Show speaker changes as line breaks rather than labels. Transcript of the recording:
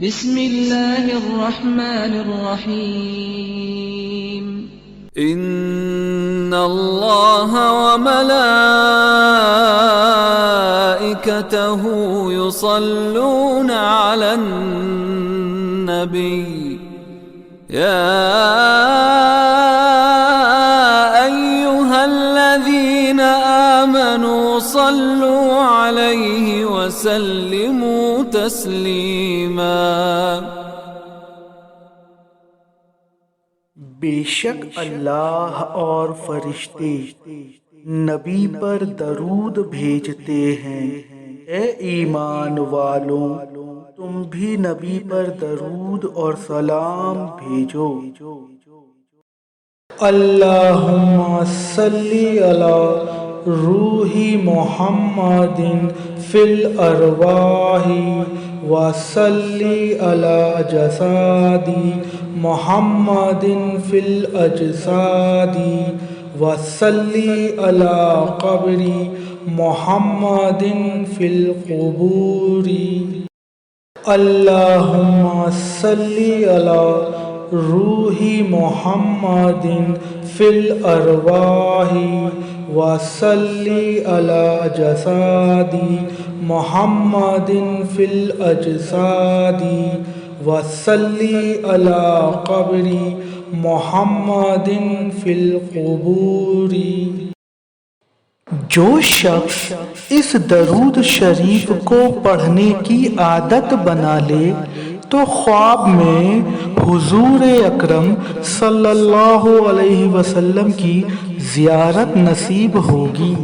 बिस्मिल्लाहिर्रहमानिर्रहीम।
इन्नल्लाहा व मलाइकतहु युसल्लूना अलन नबी या अय्युहल्लज़ीना आमनू सल्लू अलैहि वसल्लिमू तस्लीमा।
बेशक अल्लाह और फरिश्ते नबी पर दरूद भेजते हैं। ए ईमान वालों, तुम भी नबी पर दरूद और सलाम भेजो। अल्लाहुम्मा सल्ली अला रूही मुहम्मदिन फिल अरवाही व सल्ली अला जसादी मुहम्मदिन फिल अजसादी व सल्ली अला क़ब्री मुहम्मदिन फिल क़ुबूरी। अल्लाहुम्मा सल्ली अला रूही मुहम्मदिन फिल अरवाही व सल्ली अला जसादी मुहम्मदिन फिल अजसादी व सल्ली अला क़ब्री मुहम्मदिन फिल क़ुबूरी। जो शख्स इस दरूद शरीफ को पढ़ने की आदत बना ले तो ख्वाब में हुजूर अकरम सल्लल्लाहु अलैहि वसल्लम की ज़ियारत नसीब होगी।